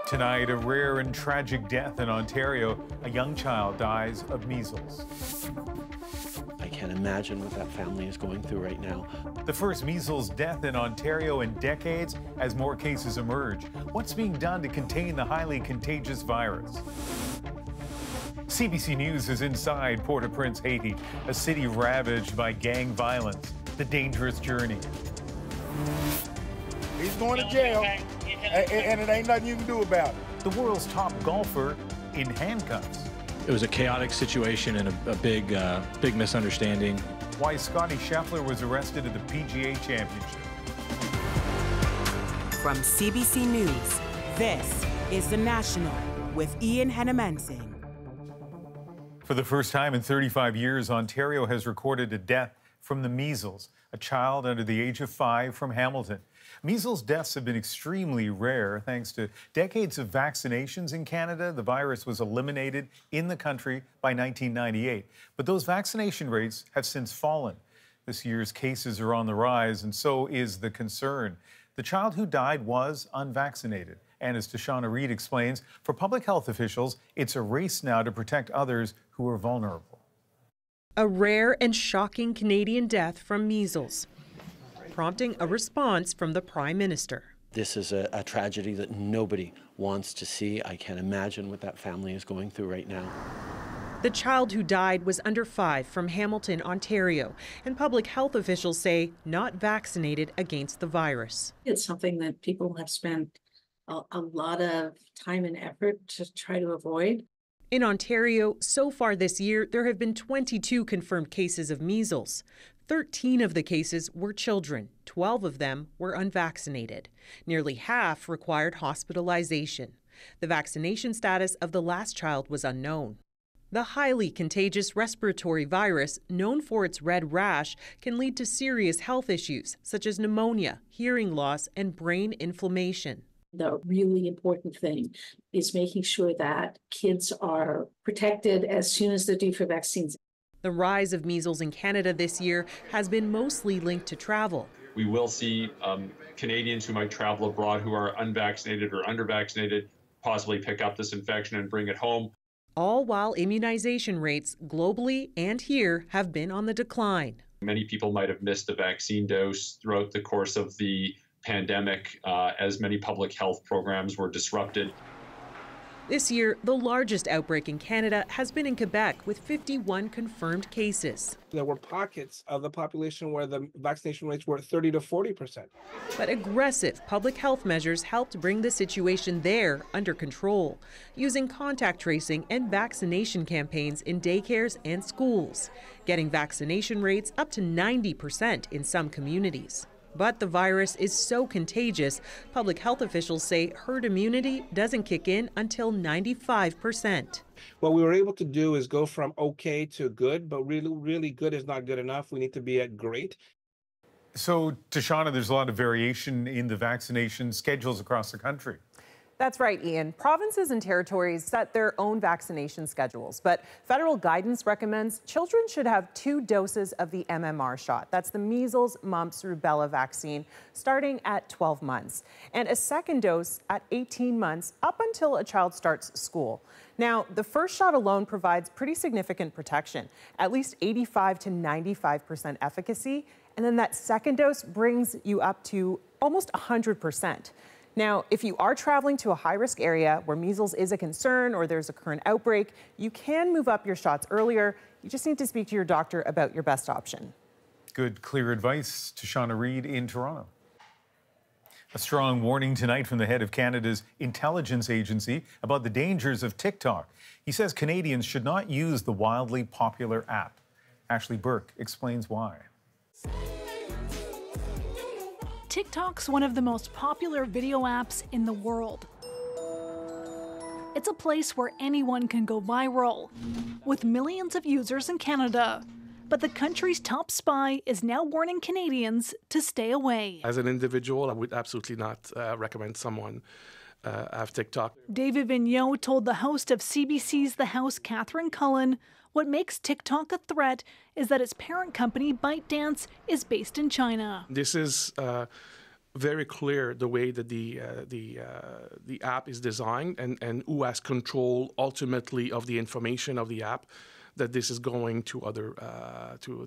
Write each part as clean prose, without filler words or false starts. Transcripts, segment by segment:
Tonight, a rare and tragic death in Ontario. A young child dies of measles. I can't imagine what that family is going through right now. The first measles death in Ontario in decades as more cases emerge. What's being done to contain the highly contagious virus? CBC News is inside Port-au-Prince, Haiti, a city ravaged by gang violence. The dangerous journey. He's going to jail, and it ain't nothing you can do about it. The world's top golfer in handcuffs. It was a chaotic situation and a big misunderstanding. Why Scottie Scheffler was arrested at the PGA Championship. From CBC News, this is The National with Ian Hennemensing. For the first time in 35 years, Ontario has recorded a death from the measles, a child under the age of 5 from Hamilton. Measles deaths have been extremely rare thanks to decades of vaccinations in Canada. The virus was eliminated in the country by 1998. But those vaccination rates have since fallen. This year's cases are on the rise, and so is the concern. The child who died was unvaccinated. And as Tashana Reid explains, for public health officials, it's a race now to protect others who are vulnerable. A rare and shocking Canadian death from measles, prompting a response from the Prime Minister. This is a tragedy that nobody wants to see. I can't imagine what that family is going through right now. The child who died was under 5 from Hamilton, Ontario, and public health officials say not vaccinated against the virus. It's something that people have spent a lot of time and effort to try to avoid. In Ontario, so far this year, there have been 22 confirmed cases of measles. 13 of the cases were children. 12 of them were unvaccinated. Nearly half required hospitalization. The vaccination status of the last child was unknown. The highly contagious respiratory virus, known for its red rash, can lead to serious health issues such as pneumonia, hearing loss, and brain inflammation. The really important thing is making sure that kids are protected as soon as they're due for vaccines. The rise of measles in Canada this year has been mostly linked to travel. We will see Canadians who might travel abroad who are unvaccinated or undervaccinated possibly pick up this infection and bring it home. All while immunization rates globally and here have been on the decline. Many people might have missed the vaccine dose throughout the course of the pandemic as many public health programs were disrupted. This year, the largest outbreak in Canada has been in Quebec with 51 confirmed cases. There were pockets of the population where the vaccination rates were 30 to 40%. But aggressive public health measures helped bring the situation there under control, using contact tracing and vaccination campaigns in daycares and schools, getting vaccination rates up to 90% in some communities. But the virus is so contagious, public health officials say herd immunity doesn't kick in until 95%. What we were able to do is go from okay to good, but really good is not good enough. We need to be at great. So, Tashana, there's a lot of variation in the vaccination schedules across the country. That's right, Ian. Provinces and territories set their own vaccination schedules, but federal guidance recommends children should have 2 doses of the MMR shot. That's the measles, mumps, rubella vaccine, starting at 12 months, and a second dose at 18 months up until a child starts school. Now, the first shot alone provides pretty significant protection, at least 85 to 95% efficacy, and then that second dose brings you up to almost 100%. Now, if you are traveling to a high-risk area where measles is a concern or there's a current outbreak, you can move up your shots earlier. You just need to speak to your doctor about your best option. Good, clear advice. Tashana Reid in Toronto. A strong warning tonight from the head of Canada's intelligence agency about the dangers of TikTok. He says Canadians should not use the wildly popular app. Ashley Burke explains why. TikTok's one of the most popular video apps in the world. It's a place where anyone can go viral, with millions of users in Canada. But the country's top spy is now warning Canadians to stay away. As an individual, I would absolutely not recommend someone have TikTok. David Vigneault told the host of CBC's The House, Catherine Cullen, what makes TikTok a threat is that its parent company, ByteDance, is based in China. This is very clear the way that the app is designed and who has control ultimately of the information of the app, that this is going to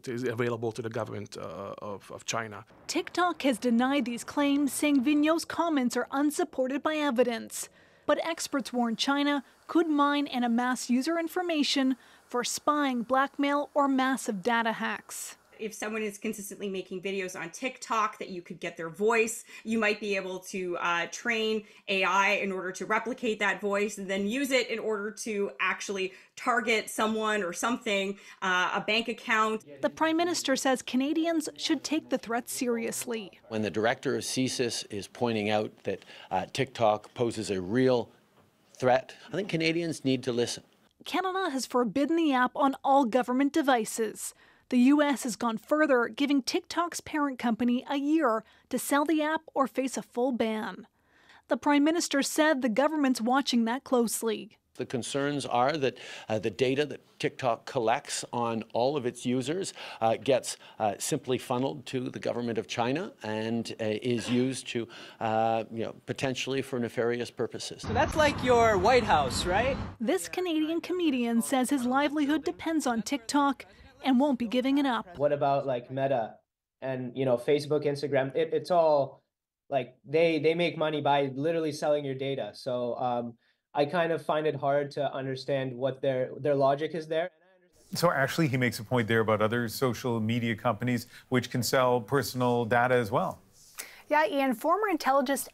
is available to the government of China. TikTok has denied these claims, saying Vigneault's comments are unsupported by evidence. But experts warn China could mine and amass user information for spying, blackmail, or massive data hacks. If someone is consistently making videos on TikTok that you could get their voice, you might be able to train AI in order to replicate that voice and then use it in order to actually target someone or something, a bank account. The Prime Minister says Canadians should take the threat seriously. When the director of CSIS is pointing out that TikTok poses a real threat, I think Canadians need to listen. Canada has forbidden the app on all government devices. The U.S. has gone further, giving TikTok's parent company a year to sell the app or face a full ban. The Prime Minister said the government's watching that closely. The concerns are that the data that TikTok collects on all of its users gets simply funneled to the government of China and is used to, potentially for nefarious purposes. So that's like your White House, right? This Canadian comedian says his livelihood depends on TikTok and won't be giving it up. What about like Meta and, Facebook, Instagram? It's all like they make money by literally selling your data. So I kind of find it hard to understand what their logic is there. So actually, he makes a point there about other social media companies which can sell personal data as well. Yeah, Ian, former intelligence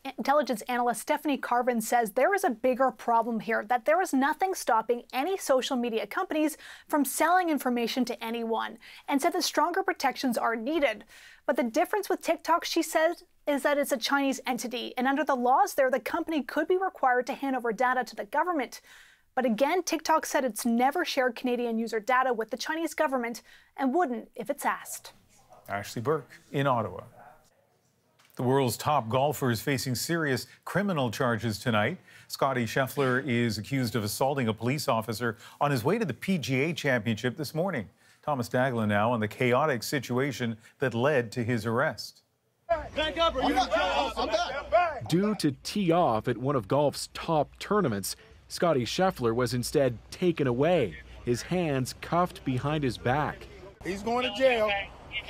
analyst Stephanie Carvin says there is a bigger problem here, that there is nothing stopping any social media companies from selling information to anyone, and said that stronger protections are needed. But the difference with TikTok, she says, is that it's a Chinese entity, and under the laws there, the company could be required to hand over data to the government. But again, TikTok said it's never shared Canadian user data with the Chinese government and wouldn't if it's asked. Ashley Burke in Ottawa. The world's top golfer is facing serious criminal charges tonight. Scottie Scheffler is accused of assaulting a police officer on his way to the PGA Championship this morning. Thomas Daglan now on the chaotic situation that led to his arrest. Back up, or I'm back. Due to tee off at one of golf's top tournaments, Scottie Scheffler was instead taken away, his hands cuffed behind his back. He's going to jail,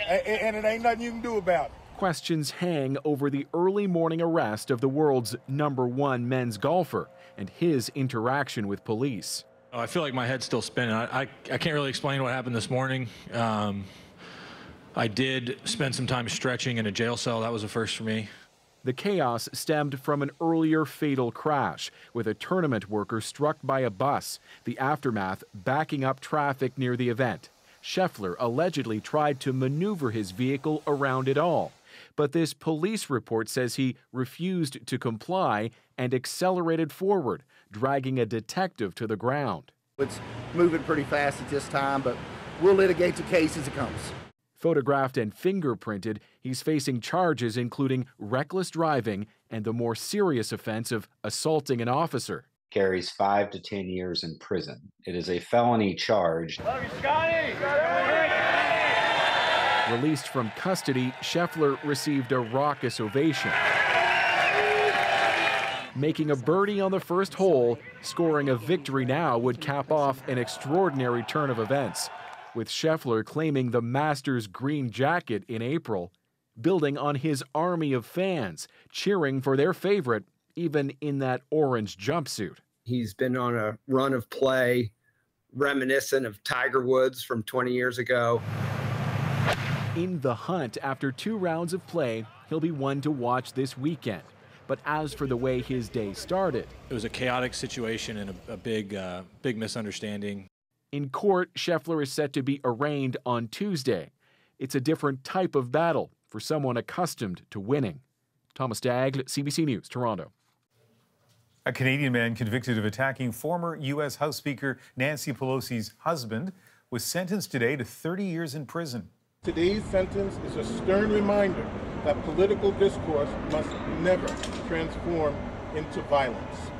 and it ain't nothing you can do about it. Questions hang over the early morning arrest of the world's #1 men's golfer and his interaction with police. I feel like my head's still spinning. I can't really explain what happened this morning. I did spend some time stretching in a jail cell. That was a first for me. The chaos stemmed from an earlier fatal crash with a tournament worker struck by a bus, the aftermath backing up traffic near the event. Scheffler allegedly tried to maneuver his vehicle around it all. But this police report says he refused to comply and accelerated forward, dragging a detective to the ground. It's moving pretty fast at this time, but we'll litigate the case as it comes. Photographed and fingerprinted, he's facing charges including reckless driving and the more serious offense of assaulting an officer. Carries 5 to 10 years in prison. It is a felony charge. Love you, Scottie! Released from custody, Scheffler received a raucous ovation. Making a birdie on the first hole, scoring a victory now would cap off an extraordinary turn of events, with Scheffler claiming the Masters green jacket in April, building on his army of fans, cheering for their favorite, even in that orange jumpsuit. He's been on a run of play reminiscent of Tiger Woods from 20 years ago. In the hunt after 2 rounds of play, he'll be one to watch this weekend. But as for the way his day started, it was a chaotic situation and a big misunderstanding. In court, Scheffler is set to be arraigned on Tuesday. It's a different type of battle for someone accustomed to winning. Thomas Dagg, CBC News, Toronto. A Canadian man convicted of attacking former U.S. House Speaker Nancy Pelosi's husband was sentenced today to 30 years in prison. Today's sentence is a stern reminder that political discourse must never transform into violence.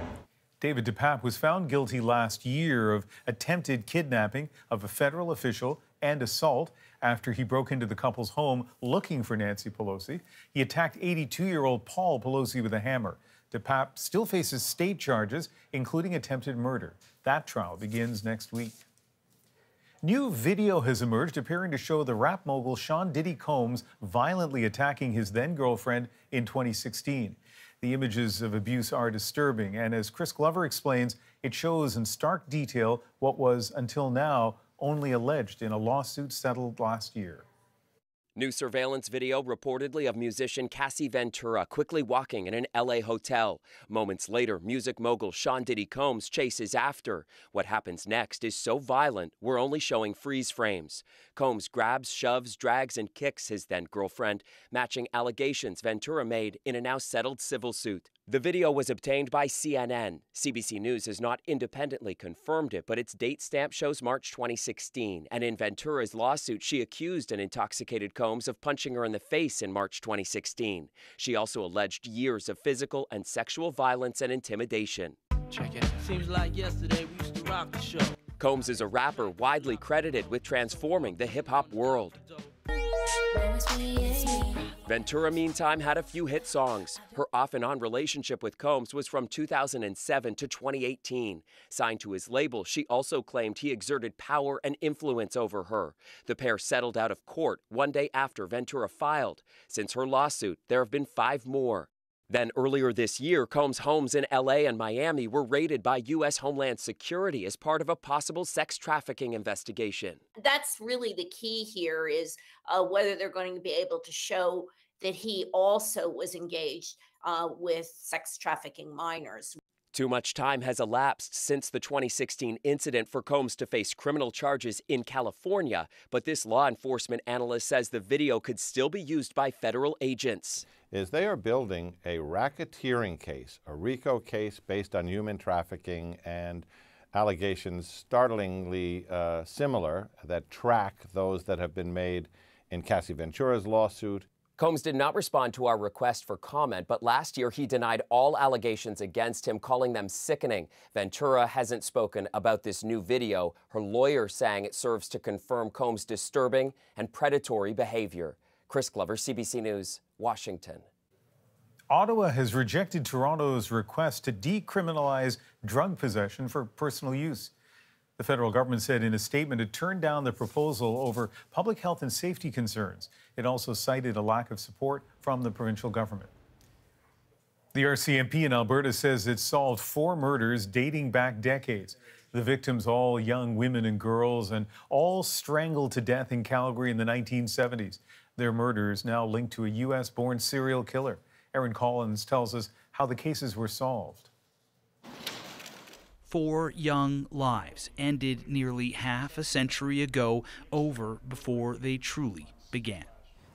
David DePape was found guilty last year of attempted kidnapping of a federal official and assault after he broke into the couple's home looking for Nancy Pelosi. He attacked 82-year-old Paul Pelosi with a hammer. DePape still faces state charges, including attempted murder. That trial begins next week. New video has emerged appearing to show the rap mogul Sean Diddy Combs violently attacking his then-girlfriend in 2016. The images of abuse are disturbing, and as Chris Glover explains, it shows in stark detail what was, until now, only alleged in a lawsuit settled last year. New surveillance video reportedly of musician Cassie Ventura quickly walking in an LA hotel. Moments later, music mogul Sean Diddy Combs chases after. What happens next is so violent, we're only showing freeze frames. Combs grabs, shoves, drags, and kicks his then-girlfriend, matching allegations Ventura made in a now settled civil suit. The video was obtained by CNN. CBC News has not independently confirmed it, but its date stamp shows March 2016. And in Ventura's lawsuit, she accused an intoxicated Combs of punching her in the face in March 2016. She also alleged years of physical and sexual violence and intimidation. Check it. Seems like yesterday we used to rock the show. Combs is a rapper widely credited with transforming the hip-hop world. Ventura, meantime, had a few hit songs. Her off-and-on relationship with Combs was from 2007 to 2018. Signed to his label, she also claimed he exerted power and influence over her. The pair settled out of court one day after Ventura filed. Since her lawsuit, there have been 5 more. Then earlier this year, Combs' homes in LA and Miami were raided by U.S. Homeland Security as part of a possible sex trafficking investigation. That's really the key here, is whether they're going to be able to show that he also was engaged with sex trafficking minors. Too much time has elapsed since the 2016 incident for Combs to face criminal charges in California, but this law enforcement analyst says the video could still be used by federal agents. Is they are building a racketeering case, a RICO case based on human trafficking and allegations startlingly similar that track those that have been made in Cassie Ventura's lawsuit. Combs did not respond to our request for comment, but last year he denied all allegations against him, calling them sickening. Ventura hasn't spoken about this new video, her lawyer saying it serves to confirm Combs' disturbing and predatory behavior. Chris Glover, CBC News, Washington. Ottawa has rejected Toronto's request to decriminalize drug possession for personal use. The federal government said in a statement it turned down the proposal over public health and safety concerns. It also cited a lack of support from the provincial government. The RCMP in Alberta says it solved 4 murders dating back decades. The victims, all young women and girls, and all strangled to death in Calgary in the 1970s. Their murders now linked to a U.S.-born serial killer. Aaron Collins tells us how the cases were solved. 4 young lives ended nearly half a century ago, over before they truly began.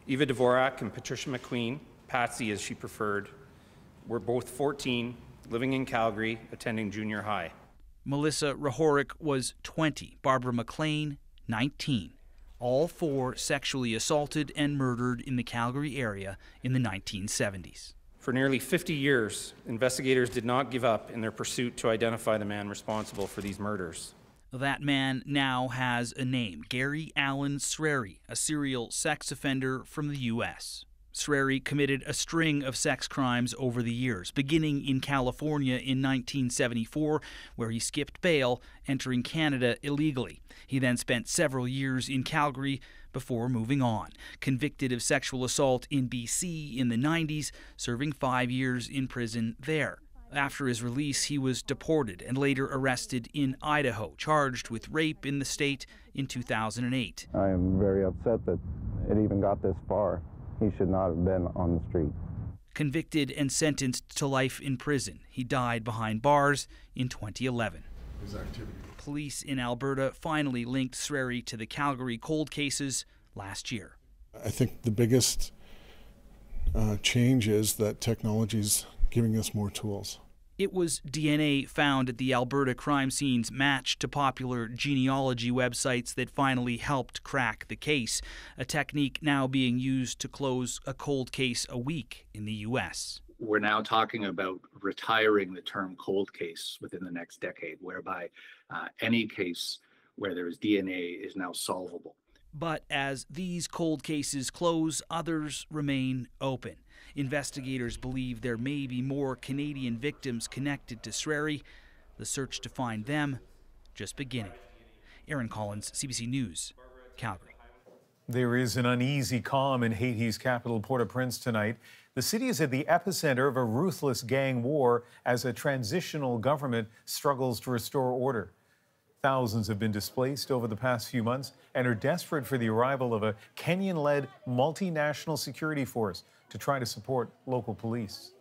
Eva Dvorak and Patricia McQueen, Patsy as she preferred, were both 14, living in Calgary, attending junior high. Melissa Rahoric was 20, Barbara McLean, 19. All 4 sexually assaulted and murdered in the Calgary area in the 1970s. For nearly 50 years, investigators did not give up in their pursuit to identify the man responsible for these murders. That man now has a name, Gary Allen Sreri, a serial sex offender from the U.S. Sreri committed a string of sex crimes over the years, beginning in California in 1974, where he skipped bail, entering Canada illegally. He then spent several years in Calgary before moving on. Convicted of sexual assault in BC in the 90s, serving 5 years in prison there. After his release, he was deported and later arrested in Idaho, charged with rape in the state in 2008. I am very upset that it even got this far. He should not have been on the street. Convicted and sentenced to life in prison, he died behind bars in 2011. His activity. Police in Alberta finally linked Sreri to the Calgary cold cases last year. I think the biggest change is that technology's giving us more tools. It was DNA found at the Alberta crime scenes matched to popular genealogy websites that finally helped crack the case, a technique now being used to close a cold case a week in the U.S. We're now talking about retiring the term cold case within the next decade, whereby any case where there is DNA is now solvable. But as these cold cases close, others remain open. Investigators believe there may be more Canadian victims connected to Sreri. The search to find them just beginning. Aaron Collins, CBC News, Calgary. There is an uneasy calm in Haiti's capital, Port-au-Prince, tonight. The city is at the epicenter of a ruthless gang war as a transitional government struggles to restore order. Thousands have been displaced over the past few months and are desperate for the arrival of a Kenyan-led multinational security force to try to support local police.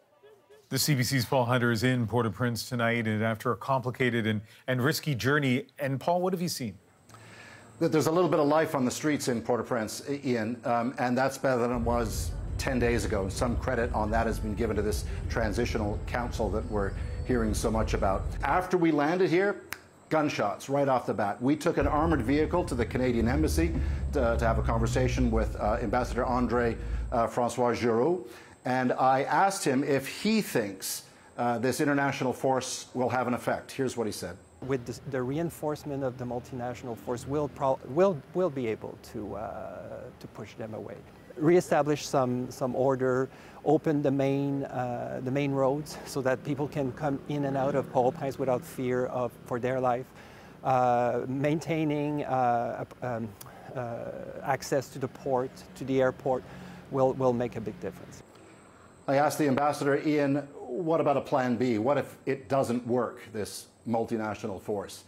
The CBC's Paul Hunter is in Port-au-Prince tonight, and after a complicated and risky journey. And Paul, what have you seen? There's a little bit of life on the streets in Port-au-Prince, Ian, and that's better than it was 10 days ago. And some credit on that has been given to this transitional council that we're hearing so much about. After we landed here, gunshots right off the bat. We took an armored vehicle to the Canadian Embassy to have a conversation with Ambassador Andre Francois Giroux, and I asked him if he thinks this international force will have an effect. Here's what he said. With the reinforcement of the multinational force, we'll be able to push them away, reestablish some order, open the main roads so that people can come in and out of Port-au-Prince without fear for their life, maintaining access to the port, to the airport, will make a big difference. I asked the ambassador, Ian, what about a plan B? What if it doesn't work, this multinational force?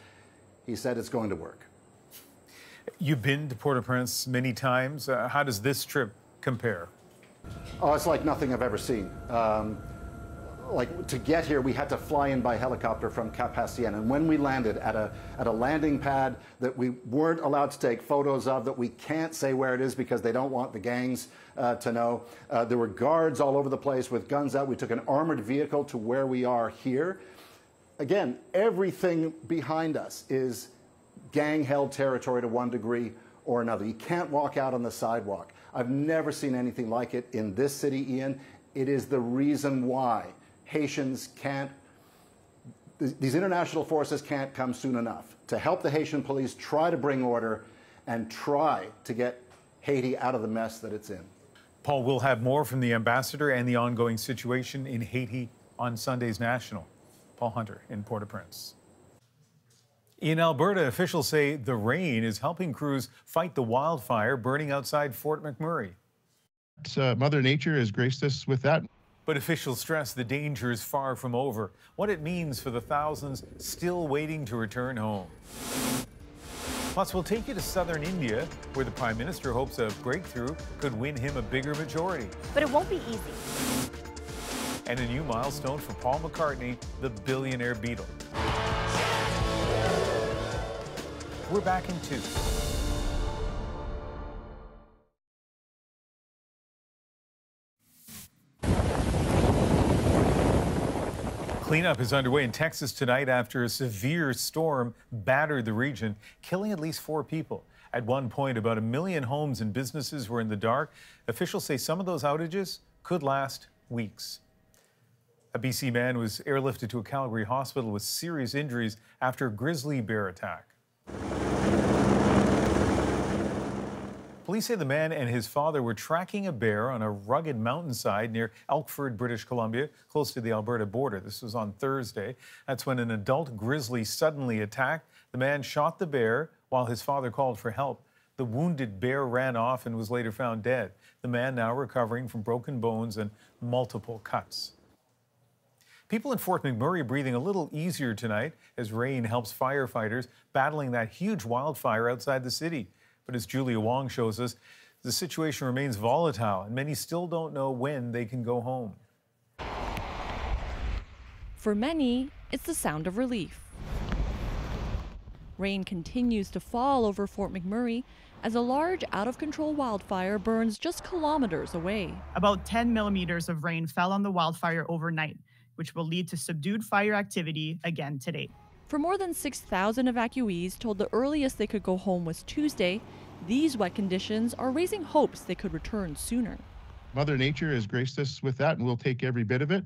He said it's going to work. You've been to Port-au-Prince many times. How does this trip compare? Oh, it's like nothing I've ever seen. Like, to get here, we had to fly in by helicopter from Cap Haitien, and when we landed at a landing pad that we weren't allowed to take photos of, that we can't say where it is because they don't want the gangs to know. There were guards all over the place with guns out. We took an armored vehicle to where we are here. Again, everything behind us is gang-held territory to one degree or another. You can't walk out on the sidewalk. I've never seen anything like it in this city, Ian. It is the reason why Haitians can't, these international forces can't come soon enough to help the Haitian police try to bring order and try to get Haiti out of the mess that it's in. Paul, we'll have more from the ambassador and the ongoing situation in Haiti on Sunday's National. Paul Hunter in Port-au-Prince. In Alberta, officials say the rain is helping crews fight the wildfire burning outside Fort McMurray. Mother Nature has graced us with that. But officials stress the danger is far from over, what it means for the thousands still waiting to return home. Plus, we'll take you to southern India, where the Prime Minister hopes a breakthrough could win him a bigger majority. But it won't be easy. And a new milestone for Paul McCartney, the billionaire Beatle. We're back in 2. Cleanup is underway in Texas tonight after a severe storm battered the region, killing at least 4 people. At one point, about 1 million homes and businesses were in the dark. Officials say some of those outages could last weeks. A BC man was airlifted to a Calgary hospital with serious injuries after a grizzly bear attack. Police say the man and his father were tracking a bear on a rugged mountainside near Elkford, British Columbia, close to the Alberta border. This was on Thursday. That's when an adult grizzly suddenly attacked. The man shot the bear while his father called for help. The wounded bear ran off and was later found dead. The man now recovering from broken bones and multiple cuts. People in Fort McMurray breathing a little easier tonight as rain helps firefighters battling that huge wildfire outside the city. But as Julia Wong shows us, the situation remains volatile and many still don't know when they can go home. For many, it's the sound of relief. Rain continues to fall over Fort McMurray as a large, out-of-control wildfire burns just kilometers away. About 10 millimeters of rain fell on the wildfire overnight, which will lead to subdued fire activity again today. For more than 6,000 evacuees told the earliest they could go home was Tuesday, these wet conditions are raising hopes they could return sooner. Mother Nature has graced us with that, and we'll take every bit of it.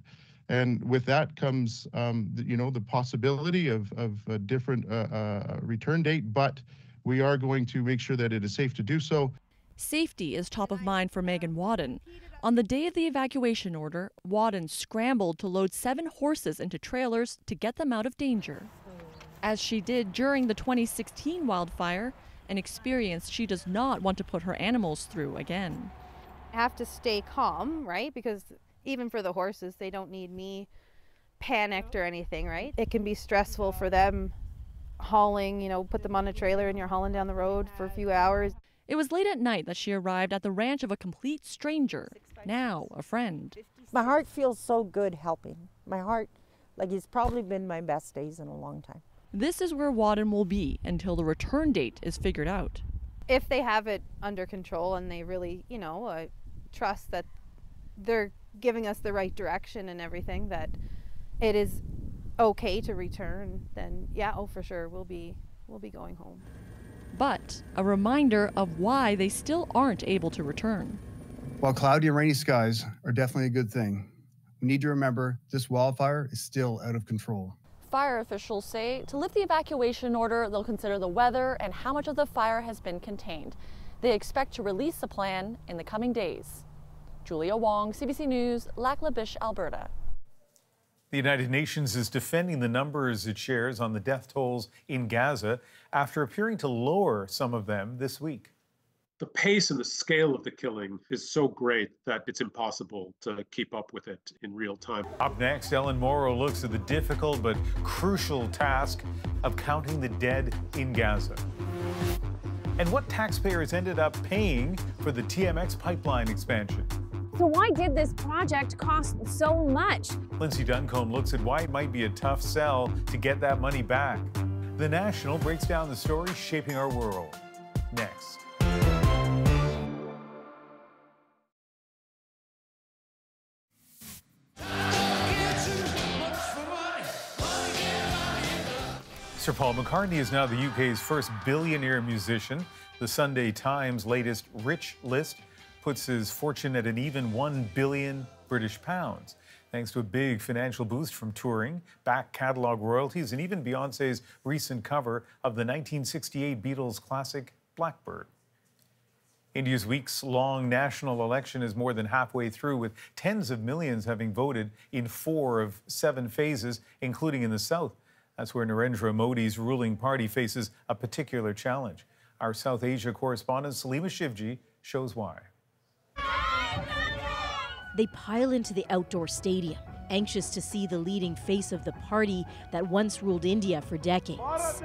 And with that comes, the possibility of a different return date, but We are going to make sure that it is safe to do so. Safety is top of mind for Megan Wadden. On the day of the evacuation order, Wadden scrambled to load 7 horses into trailers to get them out of danger. As she did during the 2016 wildfire, an experience she does not want to put her animals through again. I have to stay calm, right? Because even for the horses, they don't need me panicked or anything, right? It can be stressful for them hauling, put them on a trailer and you're hauling down the road for a few hours. It was late at night that she arrived at the ranch of a complete stranger, now a friend. My heart feels so good helping. My heart, it's probably been my best days in a long time. This is where Wadden will be until the return date is figured out. If they have it under control and they really, trust that they're giving us the right direction and everything, that it is okay to return, then for sure, we'll be going home. But a reminder of why they still aren't able to return. While cloudy and rainy skies are definitely a good thing, we need to remember this wildfire is still out of control. Fire officials say to lift the evacuation order, they'll consider the weather and how much of the fire has been contained. They expect to release the plan in the coming days. Julia Wong, CBC News, Lac La Biche, Alberta. The United Nations is defending the numbers it shares on the death tolls in Gaza after appearing to lower some of them this week. The pace and the scale of the killing is so great that it's impossible to keep up with it in real time. Up next, Ellen Morrow looks at the difficult but crucial task of counting the dead in Gaza. And what taxpayers ended up paying for the TMX pipeline expansion. So why did this project cost so much? Lindsay Duncombe looks at why it might be a tough sell to get that money back. The National breaks down the stories shaping our world. Next. Sir Paul McCartney is now the UK's first billionaire musician. The Sunday Times latest rich list puts his fortune at an even £1 billion British pounds, thanks to a big financial boost from touring, back catalogue royalties, and even Beyoncé's recent cover of the 1968 Beatles classic Blackbird. India's weeks-long national election is more than halfway through, with tens of millions having voted in 4 of 7 phases, including in the south. That's where Narendra Modi's ruling party faces a particular challenge. Our South Asia correspondent Salima Shivji shows why. They pile into the outdoor stadium, anxious to see the leading face of the party that once ruled India for decades.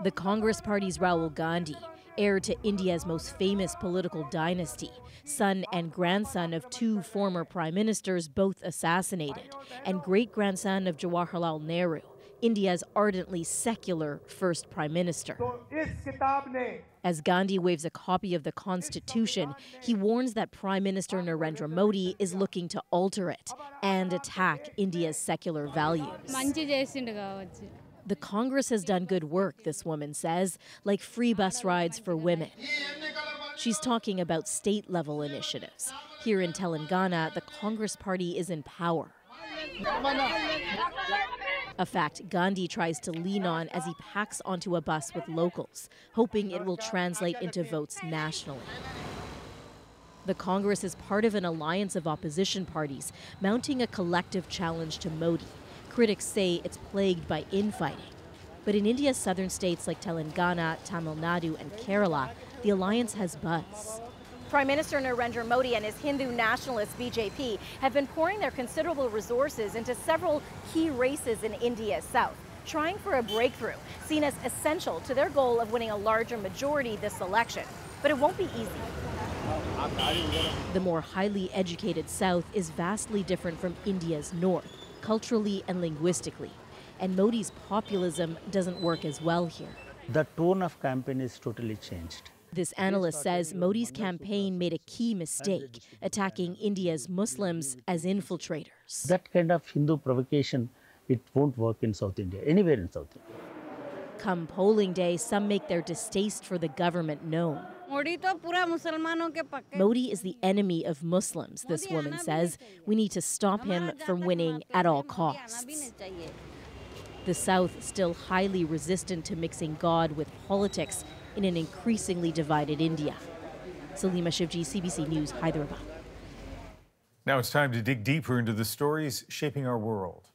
The Congress Party's Rahul Gandhi, heir to India's most famous political dynasty, son and grandson of 2 former prime ministers, both assassinated, and great-grandson of Jawaharlal Nehru, India's ardently secular first prime minister. As Gandhi waves a copy of the Constitution, he warns that Prime Minister Narendra Modi is looking to alter it and attack India's secular values. The Congress has done good work, this woman says, like free bus rides for women. She's talking about state-level initiatives. Here in Telangana, the Congress Party is in power. A fact Gandhi tries to lean on as he packs onto a bus with locals, hoping it will translate into votes nationally. The Congress is part of an alliance of opposition parties, mounting a collective challenge to Modi. Critics say it's plagued by infighting. But in India's southern states like Telangana, Tamil Nadu, and Kerala, the alliance has buzz. Prime Minister Narendra Modi and his Hindu nationalist BJP have been pouring their considerable resources into several key races in India's south, trying for a breakthrough, seen as essential to their goal of winning a larger majority this election. But it won't be easy. The more highly educated south is vastly different from India's north, culturally and linguistically. And Modi's populism doesn't work as well here. The tone of campaign is totally changed. This analyst says Modi's campaign made a key mistake, attacking India's Muslims as infiltrators. That kind of Hindu provocation, it won't work in South India, anywhere in South India. Come polling day, some make their distaste for the government known. Modi is the enemy of Muslims, this woman says. We need to stop him from winning at all costs. The South still highly resistant to mixing God with politics in an increasingly divided India. Salima Shivji, CBC News, Hyderabad. Now it's time to dig deeper into the stories shaping our world.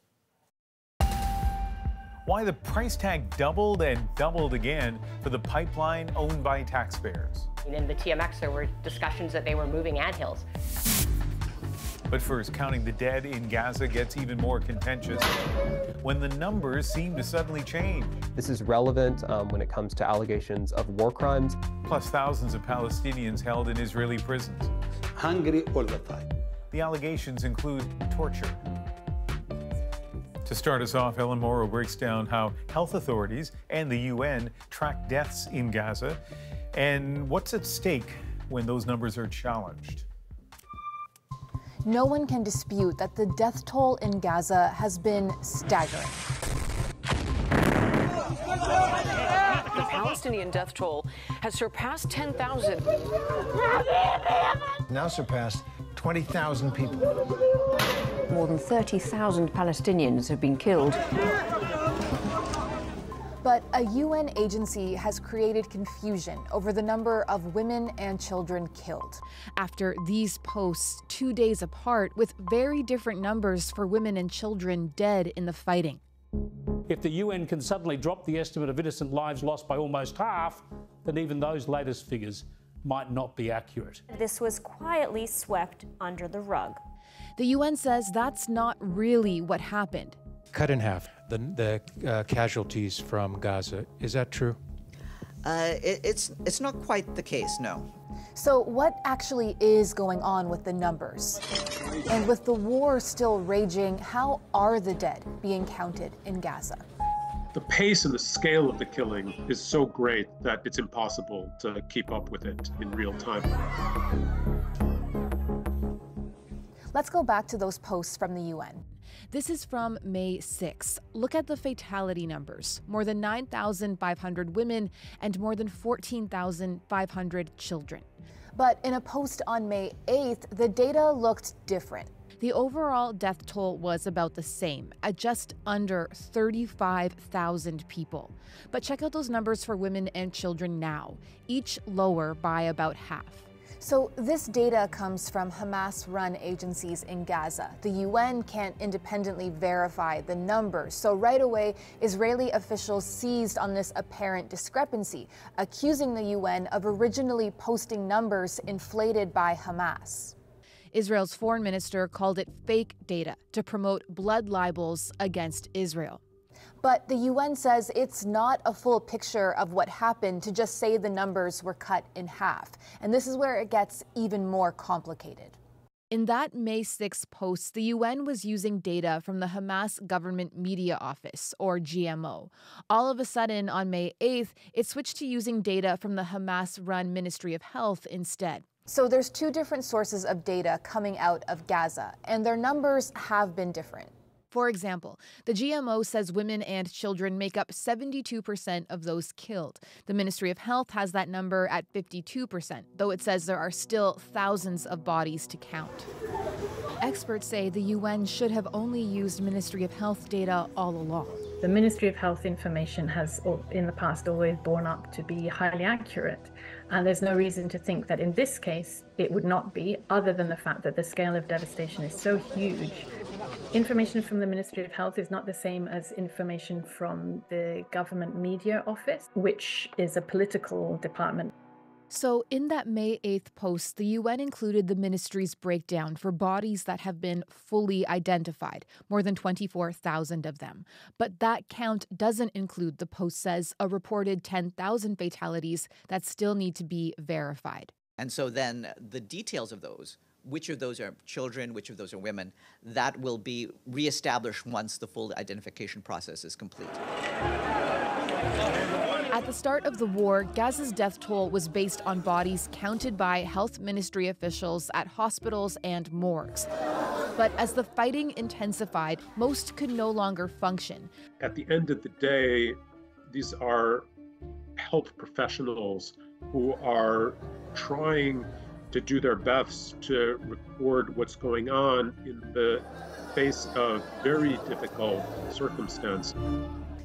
Why the price tag doubled and doubled again for the pipeline owned by taxpayers. In the TMX, there were discussions that they were moving anthills. But first, counting the dead in Gaza gets even more contentious when the numbers seem to suddenly change. This is relevant when it comes to allegations of war crimes. Plus thousands of Palestinians held in Israeli prisons. Hungry all the time. The allegations include torture. To start us off, Ellen Morrow breaks down how health authorities and the UN track deaths in Gaza and what's at stake when those numbers are challenged. No one can dispute that the death toll in Gaza has been staggering. The Palestinian death toll has surpassed 10,000. Now surpassed 20,000 people. More than 30,000 Palestinians have been killed. But a UN agency has created confusion over the number of women and children killed. After these posts 2 days apart with very different numbers for women and children dead in the fighting. If the UN can suddenly drop the estimate of innocent lives lost by almost half, then even those latest figures might not be accurate. This was quietly swept under the rug. The UN says that's not really what happened. Cut in half the casualties from Gaza. Is that true? It's not quite the case, no. So what actually is going on with the numbers? And with the war still raging, how are the dead being counted in Gaza? The pace and the scale of the killing is so great that it's impossible to keep up with it in real time. Let's go back to those posts from the UN. This is from May 6. Look at the fatality numbers. More than 9,500 women and more than 14,500 children. But in a post on May 8th, the data looked different. The overall death toll was about the same, at just under 35,000 people. But check out those numbers for women and children now, each lower by about half. So this data comes from Hamas-run agencies in Gaza. The UN can't independently verify the numbers. So right away, Israeli officials seized on this apparent discrepancy, accusing the UN of originally posting numbers inflated by Hamas. Israel's foreign minister called it fake data to promote blood libels against Israel. But the UN says it's not a full picture of what happened to just say the numbers were cut in half. And this is where it gets even more complicated. In that May 6 post, the UN was using data from the Hamas Government Media Office, or GMO. All of a sudden, on May 8th, it switched to using data from the Hamas-run Ministry of Health instead. So there's two different sources of data coming out of Gaza, and their numbers have been different. For example, the GMO says women and children make up 72% of those killed. The Ministry of Health has that number at 52%, though it says there are still thousands of bodies to count. Experts say the UN should have only used Ministry of Health data all along. The Ministry of Health information has, in the past, always borne up to be highly accurate. And there's no reason to think that in this case it would not be, other than the fact that the scale of devastation is so huge. Information from the Ministry of Health is not the same as information from the Government Media Office, which is a political department. So in that May 8th post, the UN included the ministry's breakdown for bodies that have been fully identified, more than 24,000 of them. But that count doesn't include, the post says, a reported 10,000 fatalities that still need to be verified. And so then the details of those, which of those are children, which of those are women, that will be reestablished once the full identification process is complete. At the start of the war, Gaza's death toll was based on bodies counted by health ministry officials at hospitals and morgues. But as the fighting intensified, most could no longer function. At the end of the day, these are health professionals who are trying to do their best to record what's going on in the face of very difficult circumstance.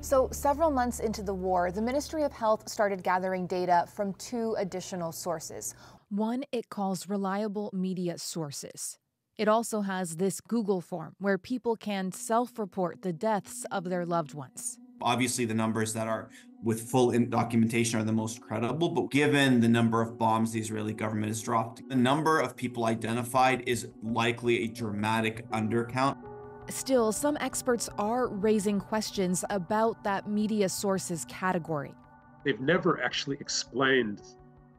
So several months into the war, the Ministry of Health started gathering data from 2 additional sources. One it calls reliable media sources. It also has this Google form where people can self-report the deaths of their loved ones. Obviously, the numbers that are with full documentation are the most credible, but given the number of bombs the Israeli government has dropped, the number of people identified is likely a dramatic undercount. Still, some experts are raising questions about that media sources category. They've never actually explained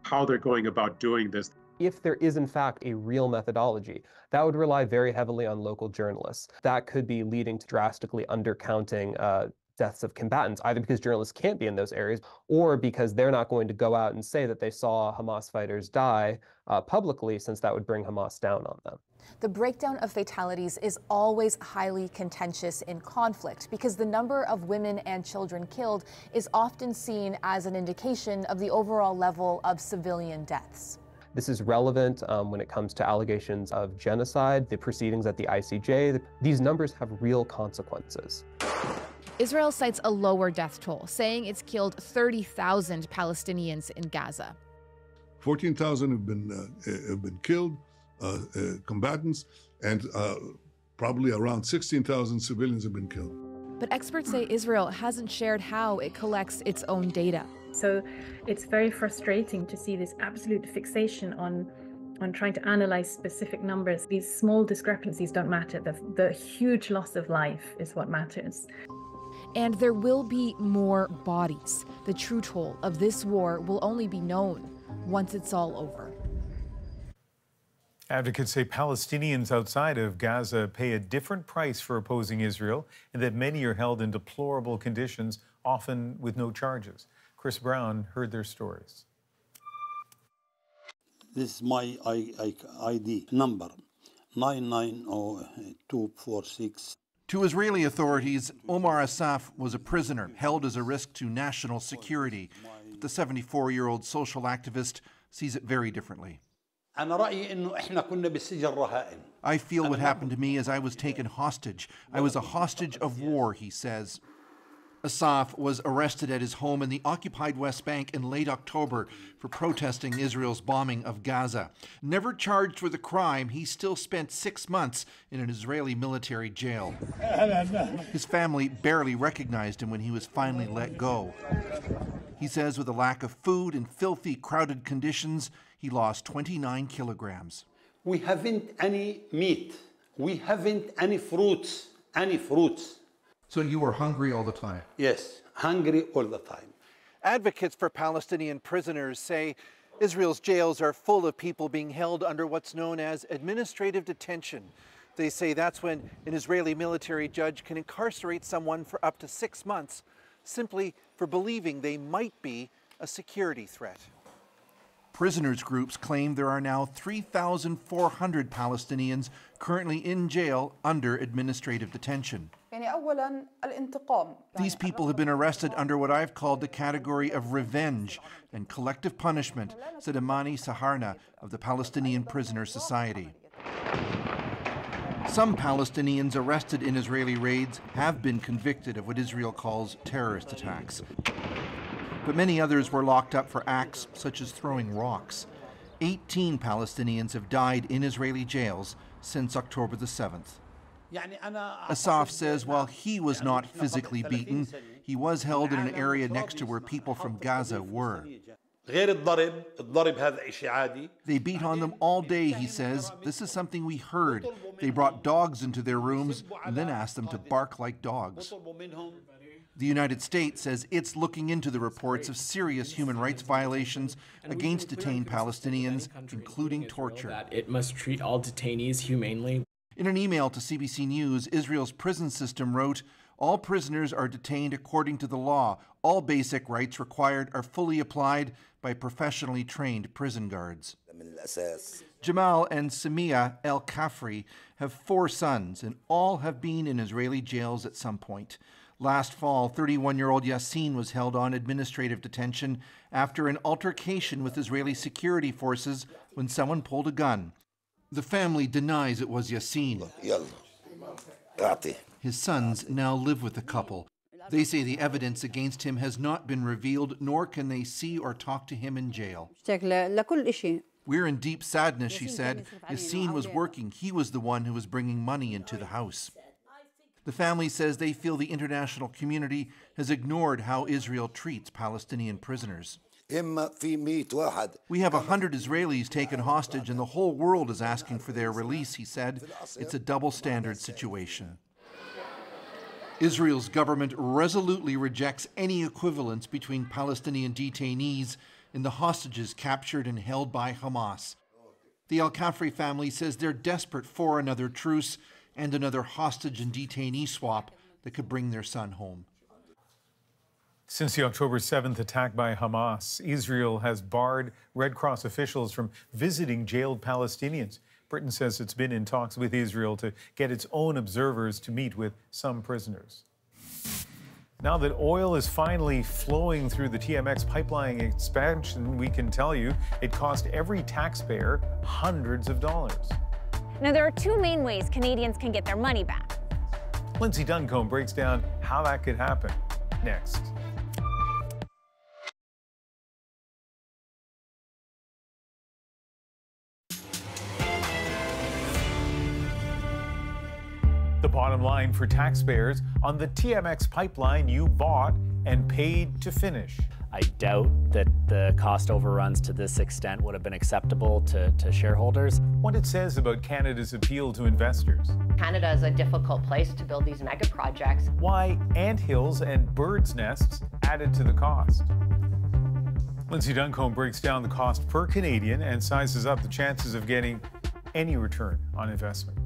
how they're going about doing this. If there is in fact a real methodology, that would rely very heavily on local journalists. That could be leading to drastically undercounting deaths of combatants, either because journalists can't be in those areas or because they're not going to go out and say that they saw Hamas fighters die publicly, since that would bring Hamas down on them. The breakdown of fatalities is always highly contentious in conflict because the number of women and children killed is often seen as an indication of the overall level of civilian deaths. This is relevant when it comes to allegations of genocide, the proceedings at the ICJ. These numbers have real consequences. Israel cites a lower death toll, saying it's killed 30,000 Palestinians in Gaza. 14,000 have been killed, combatants, and probably around 16,000 civilians have been killed. But experts say Israel hasn't shared how it collects its own data. So it's very frustrating to see this absolute fixation on trying to analyze specific numbers. These small discrepancies don't matter. The huge loss of life is what matters. And there will be more bodies. The true toll of this war will only be known once it's all over. Advocates say Palestinians outside of Gaza pay a different price for opposing Israel, and that many are held in deplorable conditions, often with no charges. Chris Brown heard their stories. This is my ID number, 990246. To Israeli authorities, Omar Asaf was a prisoner held as a risk to national security. But the 74-year-old social activist sees it very differently. I feel what happened to me as I was taken hostage. I was a hostage of war, he says. Asaf was arrested at his home in the occupied West Bank in late October for protesting Israel's bombing of Gaza. Never charged with a crime, he still spent 6 months in an Israeli military jail. His family barely recognized him when he was finally let go. He says with a lack of food and filthy, crowded conditions, he lost 29 kilograms. We haven't any meat. We haven't any fruits. So you were hungry all the time? Yes, hungry all the time. Advocates for Palestinian prisoners say Israel's jails are full of people being held under what's known as administrative detention. They say that's when an Israeli military judge can incarcerate someone for up to 6 months simply for believing they might be a security threat. Prisoners groups claim there are now 3,400 Palestinians currently in jail under administrative detention. These people have been arrested under what I've called the category of revenge and collective punishment, said Amani Saharna of the Palestinian Prisoner Society. Some Palestinians arrested in Israeli raids have been convicted of what Israel calls terrorist attacks. But many others were locked up for acts such as throwing rocks. 18 Palestinians have died in Israeli jails since October the 7th. Asaf says while he was not physically beaten, he was held in an area next to where people from Gaza were. They beat on them all day, he says. This is something we heard. They brought dogs into their rooms and then asked them to bark like dogs. The United States says it's looking into the reports of serious human rights violations against detained Palestinians, including torture. That it must treat all detainees humanely. In an email to CBC News, Israel's prison system wrote, "All prisoners are detained according to the law. All basic rights required are fully applied by professionally trained prison guards." Jamal and Samia El-Kafri have 4 sons, and all have been in Israeli jails at some point. Last fall, 31-year-old Yassin was held on administrative detention after an altercation with Israeli security forces when someone pulled a gun. The family denies it was Yassin. His sons now live with the couple. They say the evidence against him has not been revealed, nor can they see or talk to him in jail. We're in deep sadness, she said. Yassin was working. He was the one who was bringing money into the house. The family says they feel the international community has ignored how Israel treats Palestinian prisoners. We have 100 Israelis taken hostage and the whole world is asking for their release, he said. It's a double standard situation. Israel's government resolutely rejects any equivalence between Palestinian detainees and the hostages captured and held by Hamas. The Al-Kafri family says they're desperate for another truce and another hostage and detainee swap that could bring their son home. Since the October 7th attack by Hamas, Israel has barred Red Cross officials from visiting jailed Palestinians. Britain says it's been in talks with Israel to get its own observers to meet with some prisoners. Now that oil is finally flowing through the TMX pipeline expansion, we can tell you it cost every taxpayer hundreds of dollars. Now, there are two main ways Canadians can get their money back. Lindsay Duncombe breaks down how that could happen next. The bottom line for taxpayers on the TMX pipeline you bought and paid to finish. I doubt that the cost overruns to this extent would have been acceptable to shareholders. What it says about Canada's appeal to investors. Canada is a difficult place to build these mega projects. Why anthills and birds' nests added to the cost. Lindsay Duncombe breaks down the cost per Canadian and sizes up the chances of getting any return on investment.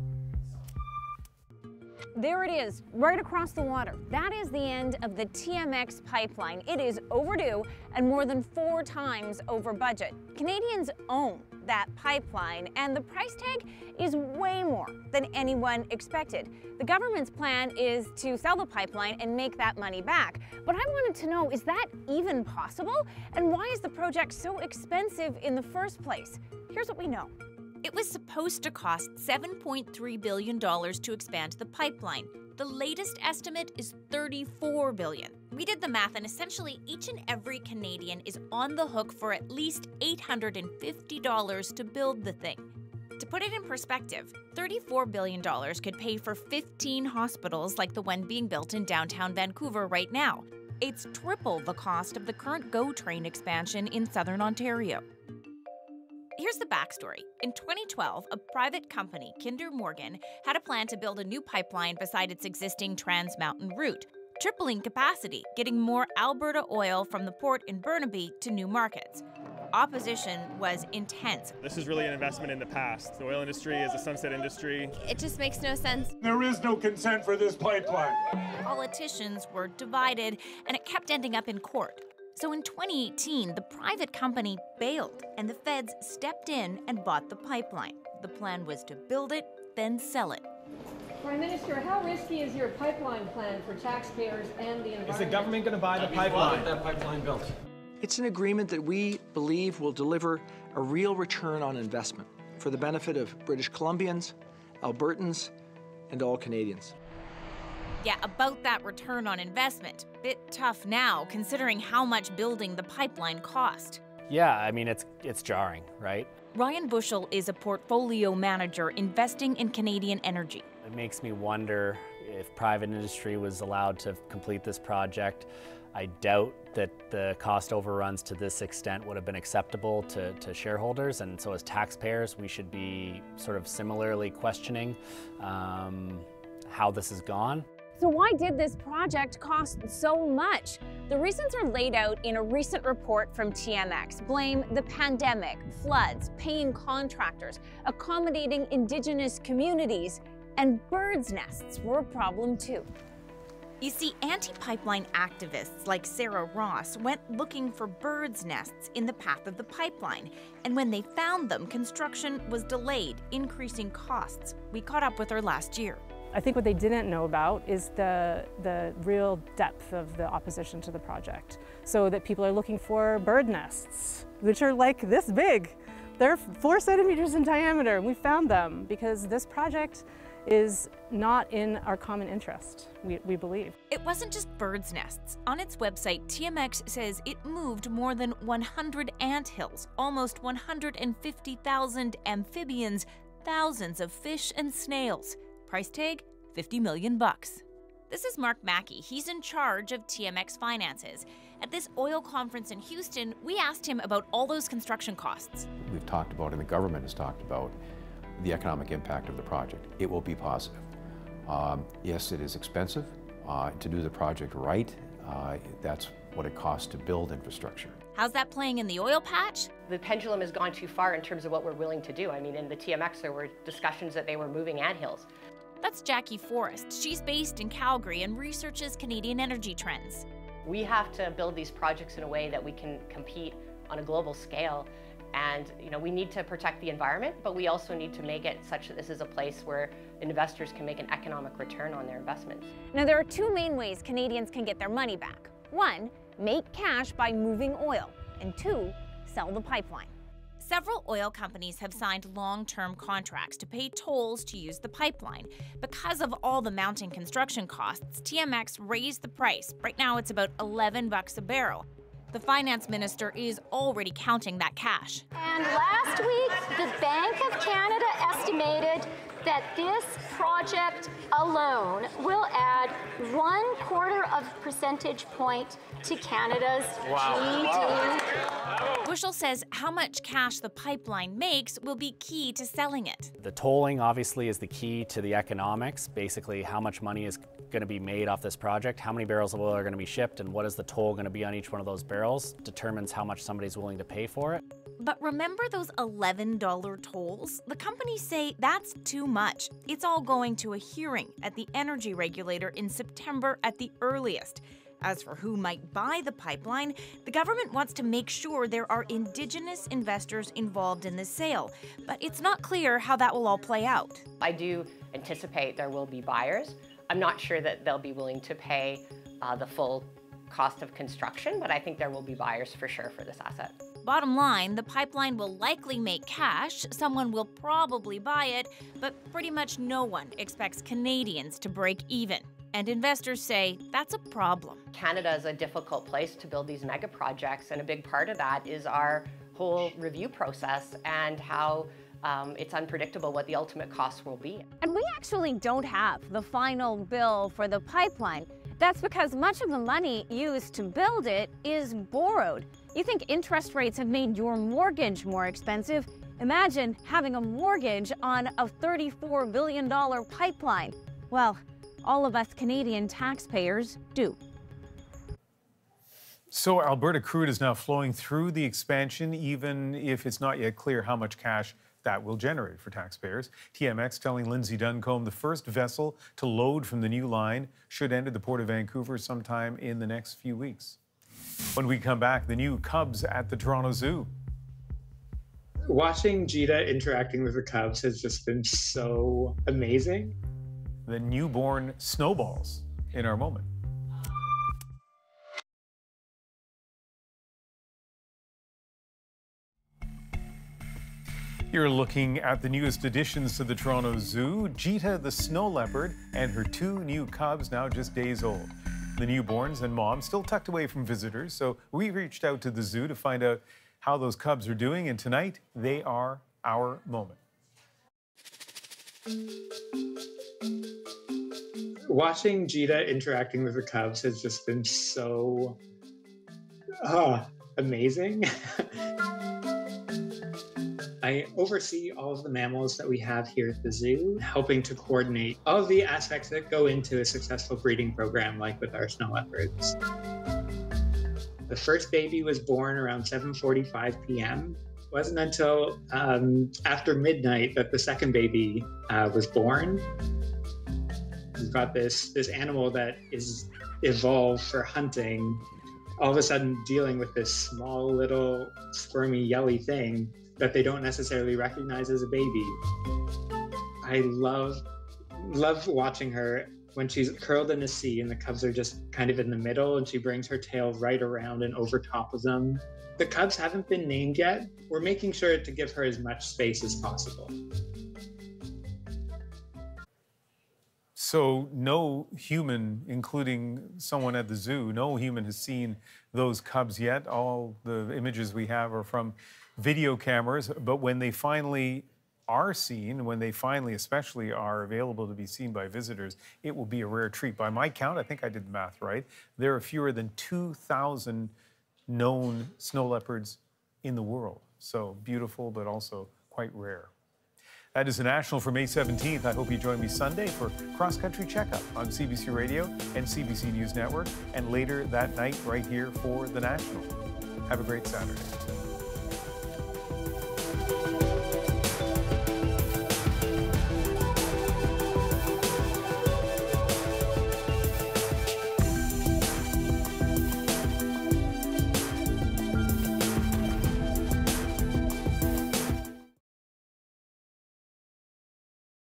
There it is, right across the water. That is the end of the TMX pipeline. It is overdue and more than 4 times over budget. Canadians own that pipeline, and the price tag is way more than anyone expected. The government's plan is to sell the pipeline and make that money back. But I wanted to know, is that even possible? And why is the project so expensive in the first place? Here's what we know. It was supposed to cost $7.3 billion to expand the pipeline. The latest estimate is $34 billion. We did the math, and essentially each and every Canadian is on the hook for at least $850 to build the thing. To put it in perspective, $34 billion could pay for 15 hospitals like the one being built in downtown Vancouver right now. It's triple the cost of the current GO train expansion in southern Ontario. Here's the backstory. In 2012, a private company, Kinder Morgan, had a plan to build a new pipeline beside its existing Trans Mountain route, tripling capacity, getting more Alberta oil from the port in Burnaby to new markets. Opposition was intense. This is really an investment in the past. The oil industry is a sunset industry. It just makes no sense. There is no consent for this pipeline. Politicians were divided, and it kept ending up in court. So in 2018, the private company bailed, and the feds stepped in and bought the pipeline. The plan was to build it, then sell it. Prime Minister, how risky is your pipeline plan for taxpayers and the environment? Is the government going to buy the pipeline? That pipeline built. It's an agreement that we believe will deliver a real return on investment for the benefit of British Columbians, Albertans, and all Canadians. Yeah, about that return on investment. Bit tough now, considering how much building the pipeline cost. Yeah, I mean, it's jarring, right? Ryan Bushell is a portfolio manager investing in Canadian energy. It makes me wonder if private industry was allowed to complete this project. I doubt that the cost overruns to this extent would have been acceptable to shareholders, and so as taxpayers, we should be sort of similarly questioning how this has gone. So why did this project cost so much? The reasons are laid out in a recent report from TMX. Blame the pandemic, floods, paying contractors, accommodating Indigenous communities, and birds' nests were a problem too. You see, anti-pipeline activists like Sarah Ross went looking for birds' nests in the path of the pipeline. And when they found them, construction was delayed, increasing costs. We caught up with her last year. I think what they didn't know about is the real depth of the opposition to the project. So that people are looking for bird nests, which are like this big. They're 4 centimeters in diameter. We found them because this project is not in our common interest, we believe. It wasn't just birds' nests. On its website, TMX says it moved more than 100 anthills, almost 150,000 amphibians, thousands of fish and snails. Price tag, $50 million. This is Mark Mackey. He's in charge of TMX finances. At this oil conference in Houston, we asked him about all those construction costs. We've talked about, and the government has talked about, the economic impact of the project. It will be positive. Yes, it is expensive. To do the project right, that's what it costs to build infrastructure. How's that playing in the oil patch? The pendulum has gone too far in terms of what we're willing to do. I mean, in the TMX, there were discussions that they were moving anthills. That's Jackie Forrest. She's based in Calgary and researches Canadian energy trends. We have to build these projects in a way that we can compete on a global scale. And we need to protect the environment, but we also need to make it such that this is a place where investors can make an economic return on their investments. Now, there are two main ways Canadians can get their money back. One, make cash by moving oil, and two, sell the pipeline. Several oil companies have signed long-term contracts to pay tolls to use the pipeline. Because of all the mounting construction costs, TMX raised the price. Right now, it's about $11 a barrel. The finance minister is already counting that cash. And last week, the Bank of Canada estimated that this project alone will add 1/4 percentage point to Canada's GDP. Bushell says how much cash the pipeline makes will be key to selling it. The tolling obviously is the key to the economics, basically how much money is going to be made off this project, how many barrels of oil are going to be shipped, and what is the toll going to be on each one of those barrels determines how much somebody's willing to pay for it. But remember those $11 tolls? The companies say that's too much. It's all going to a hearing at the energy regulator in September at the earliest. As for who might buy the pipeline, the government wants to make sure there are Indigenous investors involved in the sale, but it's not clear how that will all play out. I do anticipate there will be buyers. I'm not sure that they'll be willing to pay the full cost of construction, but I think there will be buyers for sure for this asset. Bottom line, the pipeline will likely make cash, someone will probably buy it, but pretty much no one expects Canadians to break even. And investors say that's a problem. Canada is a difficult place to build these mega projects, and a big part of that is our whole review process and how it's unpredictable what the ultimate costs will be. And we actually don't have the final bill for the pipeline. That's because much of the money used to build it is borrowed. You think interest rates have made your mortgage more expensive? Imagine having a mortgage on a $34 billion pipeline. Well, all of us Canadian taxpayers do. So Alberta crude is now flowing through the expansion, even if it's not yet clear how much cash that will generate for taxpayers. TMX telling Lindsay Duncombe the first vessel to load from the new line should enter the Port of Vancouver sometime in the next few weeks. When we come back, the new cubs at the Toronto Zoo. Watching Gita interacting with the cubs has just been so amazing. The newborn snowballs in our moment. You're looking at the newest additions to the Toronto Zoo. Gita the snow leopard and her two new cubs, now just days old. The newborns and mom still tucked away from visitors, so we reached out to the zoo to find out how those cubs are doing, and tonight they are our moment. Watching Gita interacting with the cubs has just been so amazing. I oversee all of the mammals that we have here at the zoo, helping to coordinate all of the aspects that go into a successful breeding program like with our snow leopards. The first baby was born around 7:45 p.m. It wasn't until after midnight that the second baby was born. We've got this animal that is evolved for hunting, all of a sudden dealing with this small little squirmy yelly thing that they don't necessarily recognize as a baby. I love Love watching her when she's curled in the sea and the cubs are just kind of in the middle and she brings her tail right around and over top of them. The cubs haven't been named yet. We're making sure to give her as much space as possible. So no human, including someone at the zoo, no human has seen those cubs yet. All the images we have are from video cameras, but when they finally are seen, when they finally especially are available to be seen by visitors, it will be a rare treat. By my count, I think I did the math right, there are fewer than 2,000 known snow leopards in the world. So beautiful, but also quite rare. That is the National for May 17th. I hope you join me Sunday for Cross Country Checkup on CBC Radio and CBC News Network, and later that night right here for the National. Have a great Saturday.